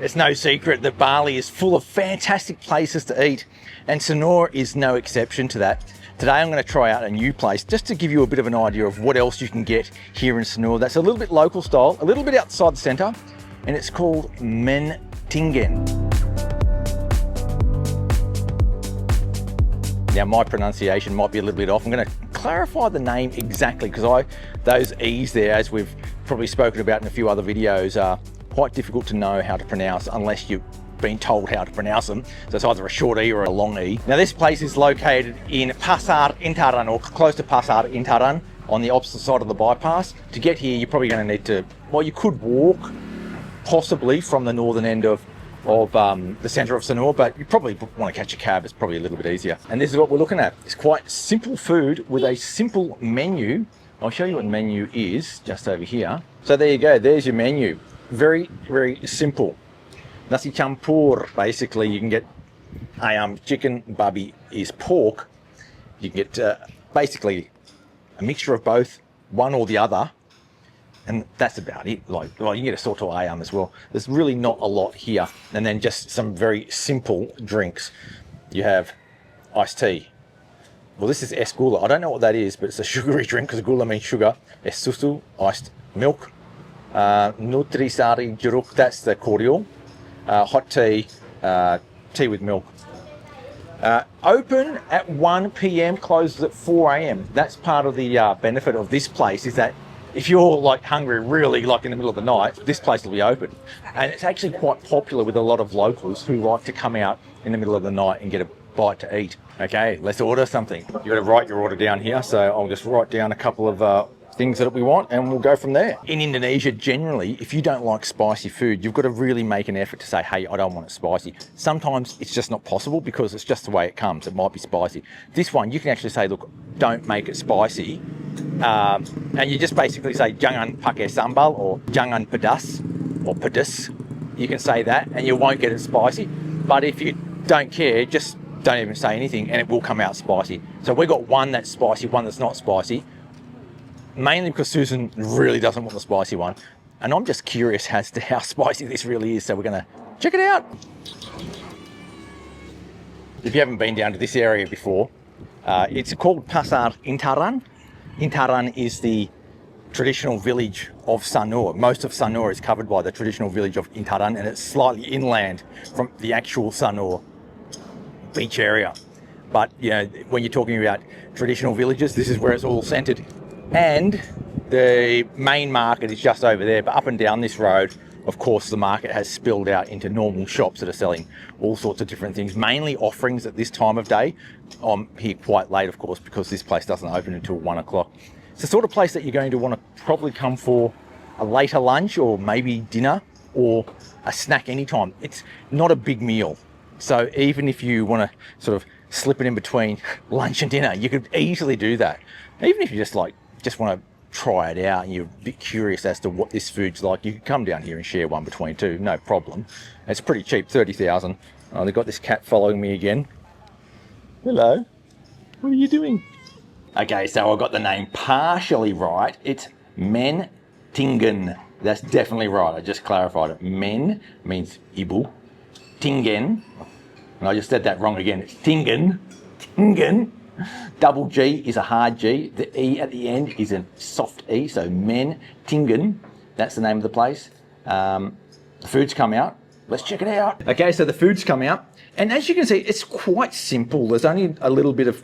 It's no secret that Bali is full of fantastic places to eat, and Sanur is no exception to that. Today I'm going to try out a new place just to give you a bit of an idea of what else you can get here in Sanur that's a little bit local style, a little bit outside the centre, and it's called Mentingen. Now my pronunciation might be a little bit off. I'm going to clarify the name exactly because those E's there, as we've probably spoken about in a few other videos, are quite difficult to know how to pronounce unless you've been told how to pronounce them. So it's either a short E or a long E. Now this place is located in Pasar Intaran, or close to Pasar Intaran, on the opposite side of the bypass. To get here, you're probably going to need to, well, you could walk possibly from the northern end of the centre of Sanur, but you probably want to catch a cab. It's probably a little bit easier. And this is what we're looking at. It's quite simple food with a simple menu. I'll show you what the menu is just over here. So there you go, there's your menu. Very, very simple. Nasi campur, basically you can get ayam chicken, babi is pork. You can get basically a mixture of both, one or the other. And that's about it. Well, you can get a soto ayam as well. There's really not a lot here. And then just some very simple drinks. You have iced tea. Well, this is es gula. I don't know what that is, but it's a sugary drink because gula means sugar. Es susu, iced milk. Nutrisari jeruk, that's the cordial. Hot tea, tea with milk. Open at 1 p.m, closes at 4 a.m. That's part of the benefit of this place, is that if you're like hungry really like in the middle of the night, this place will be open. And it's actually quite popular with a lot of locals who like to come out in the middle of the night and get a bite to eat. Okay, let's order something. You've got to write your order down here, so I'll just write down a couple of things that we want and we'll go from there. In Indonesia, generally, if you don't like spicy food, you've got to really make an effort to say, hey, I don't want it spicy. Sometimes it's just not possible because it's just the way it comes. It might be spicy. This one, you can actually say, look, don't make it spicy. And you just basically say, jangan pakai sambal or jangan pedas or pedas. You can say that and you won't get it spicy. But if you don't care, just don't even say anything and it will come out spicy. So we've got one that's spicy, one that's not spicy. Mainly because Susan really doesn't want the spicy one. And I'm just curious as to how spicy this really is, so we're gonna check it out. If you haven't been down to this area before, it's called Pasar Intaran. Intaran is the traditional village of Sanur. Most of Sanur is covered by the traditional village of Intaran, and it's slightly inland from the actual Sanur beach area. But you know, when you're talking about traditional villages, this is where it's all centered. And the main market is just over there, but up and down this road, of course, the market has spilled out into normal shops that are selling all sorts of different things, mainly offerings at this time of day. I'm here quite late, of course, because this place doesn't open until 1 o'clock. It's the sort of place that you're going to want to probably come for a later lunch or maybe dinner or a snack anytime. It's not a big meal. So even if you want to sort of slip it in between lunch and dinner, you could easily do that. Even if you just want to try it out and you're a bit curious as to what this food's like, you can come down here and share one between two, no problem. It's pretty cheap, 30,000. Oh, they've got this cat following me again. Hello, what are you doing? Okay, so I got the name partially right. It's Mentingen. That's definitely right, I just clarified it. Men means ibu. Tingen, and I just said that wrong again. It's Tingen. Tingen. Double G is a hard G. The E at the end is a soft E, so Mentingen. That's the name of the place. The food's come out. Let's check it out. Okay, so the food's come out. And as you can see, it's quite simple. There's only a little bit of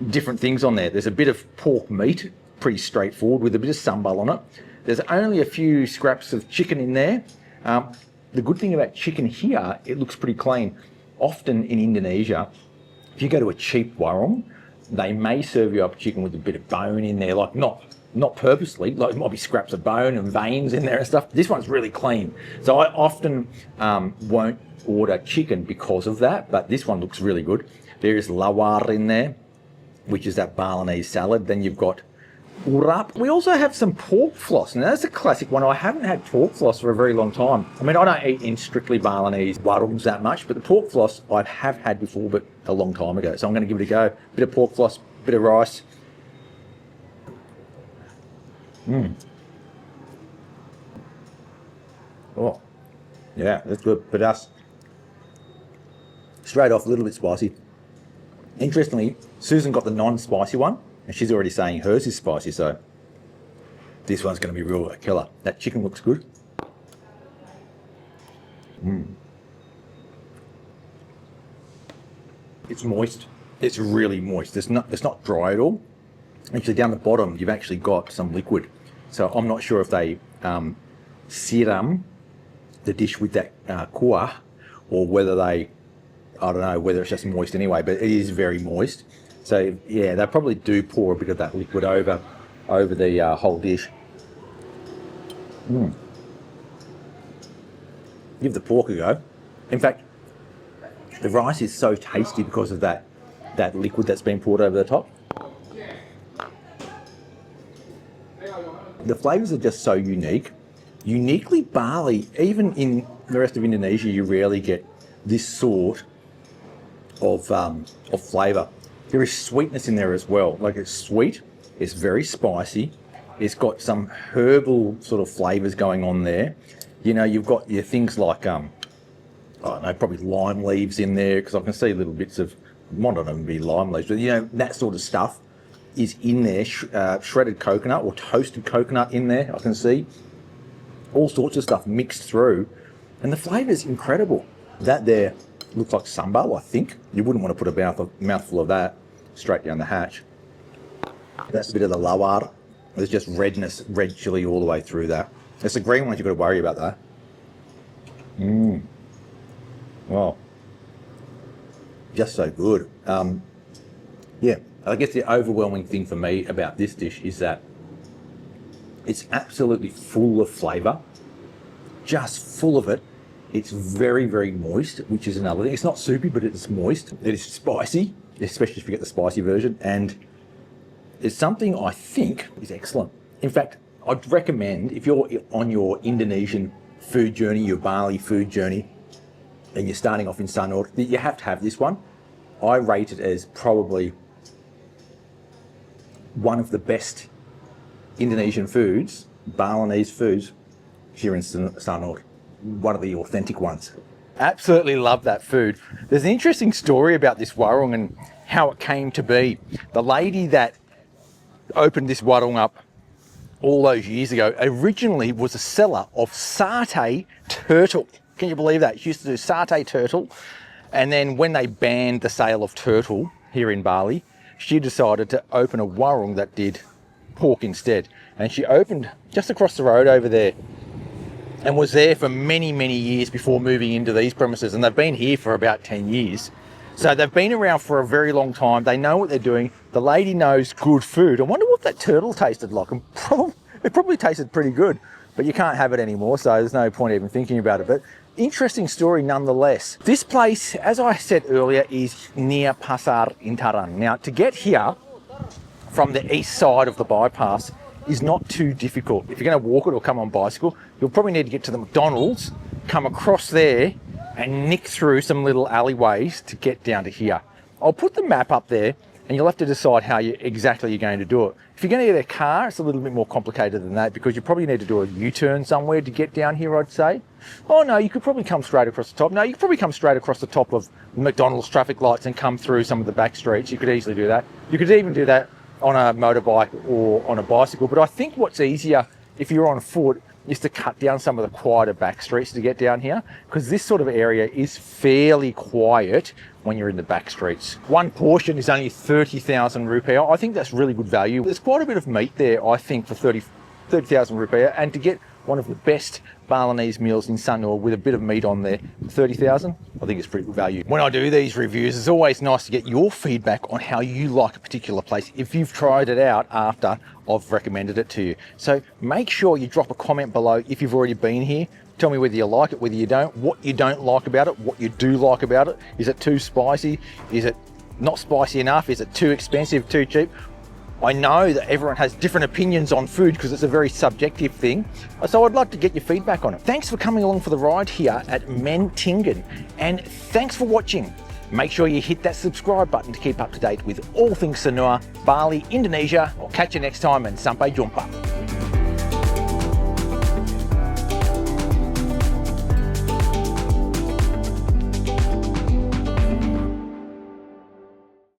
different things on there. There's a bit of pork meat, pretty straightforward, with a bit of sambal on it. There's only a few scraps of chicken in there. The good thing about chicken here, it looks pretty clean. Often in Indonesia, if you go to a cheap warung, they may serve you up chicken with a bit of bone in there, like not purposely, like it might be scraps of bone and veins in there and stuff. This one's really clean. So I often won't order chicken because of that, but this one looks really good. There is lawar in there, which is that Balinese salad. Then you've got urap. We also have some pork floss. Now that's a classic one. I haven't had pork floss for a very long time. I mean, I don't eat in strictly Balinese warungs that much, but the pork floss I have had before, but a long time ago. So I'm going to give it a go. Bit of pork floss, bit of rice. Oh, Yeah, that's good. Pedas. Straight off, a little bit spicy. Interestingly, Susan got the non-spicy one, and she's already saying hers is spicy, so this one's going to be real killer. That chicken looks good. It's moist. It's really moist. It's not dry at all. Actually, down the bottom, you've actually got some liquid. So I'm not sure if they siram the dish with that kuah, or whether they, I don't know, whether it's just moist anyway, but it is very moist. So yeah, they probably do pour a bit of that liquid over the whole dish. Give the pork a go. In fact, the rice is so tasty because of that liquid that's been poured over the top. The flavours are just so unique. Uniquely Bali, even in the rest of Indonesia, you rarely get this sort of flavour. There is sweetness in there as well. Like, it's sweet, it's very spicy, it's got some herbal sort of flavours going on there. You know, you've got your things like, I don't know, probably lime leaves in there, because I can see little bits of, might not even be lime leaves, but you know, that sort of stuff is in there. Shredded coconut or toasted coconut in there, I can see. All sorts of stuff mixed through, and the flavour's incredible. That there looks like sambal, I think. You wouldn't want to put a mouthful of that straight down the hatch. That's a bit of the lawar. There's just redness, red chilli all the way through that. It's the green ones you've got to worry about that. Wow. Just so good. Yeah, I guess the overwhelming thing for me about this dish is that it's absolutely full of flavour, just full of it. It's very, very moist, which is another thing. It's not soupy, but it's moist. It is spicy, especially if you get the spicy version, and it's something I think is excellent. In fact, I'd recommend, if you're on your Indonesian food journey, your Bali food journey, and you're starting off in Sanur, that you have to have this one. I rate it as probably one of the best Indonesian foods, Balinese foods, here in Sanur. One of the authentic ones. Absolutely love that food. There's an interesting story about this warung and how it came to be. The lady that opened this warung up all those years ago originally was a seller of satay turtle. Can you believe that? She used to do satay turtle, and then when they banned the sale of turtle here in Bali, she decided to open a warung that did pork instead. And she opened just across the road over there, and was there for many, many years before moving into these premises. And they've been here for about 10 years. So they've been around for a very long time. They know what they're doing. The lady knows good food. I wonder what that turtle tasted like. It probably tasted pretty good, but you can't have it anymore, so there's no point even thinking about it. But interesting story nonetheless. This place, as I said earlier, is near Pasar Intaran. Now, to get here from the east side of the bypass is not too difficult. If you're going to walk it or come on bicycle, you'll probably need to get to the McDonald's, come across there and nick through some little alleyways to get down to here. I'll put the map up there, and you'll have to decide how exactly you're going to do it. If you're going to get a car, it's a little bit more complicated than that, because you probably need to do a U-turn somewhere to get down here, I'd say. Oh no, you could probably come straight across the top. No, you could probably come straight across the top of McDonald's traffic lights and come through some of the back streets. You could easily do that. You could even do that on a motorbike or on a bicycle. But I think what's easier if you're on foot is to cut down some of the quieter back streets to get down here, because this sort of area is fairly quiet when you're in the back streets. One portion is only 30,000 rupiah. I think that's really good value. There's quite a bit of meat there, I think, for 30,000 rupiah, and to get one of the best Balinese meals in Sanur with a bit of meat on there, 30,000, I think it's pretty good value. When I do these reviews, it's always nice to get your feedback on how you like a particular place if you've tried it out after I've recommended it to you. So make sure you drop a comment below if you've already been here. Tell me whether you like it, whether you don't, what you don't like about it, what you do like about it. Is it too spicy? Is it not spicy enough? Is it too expensive, too cheap? I know that everyone has different opinions on food because it's a very subjective thing. So I'd like to get your feedback on it. Thanks for coming along for the ride here at Mentingen, and thanks for watching. Make sure you hit that subscribe button to keep up to date with all things Sanur, Bali, Indonesia. I'll catch you next time, and sampai jumpa.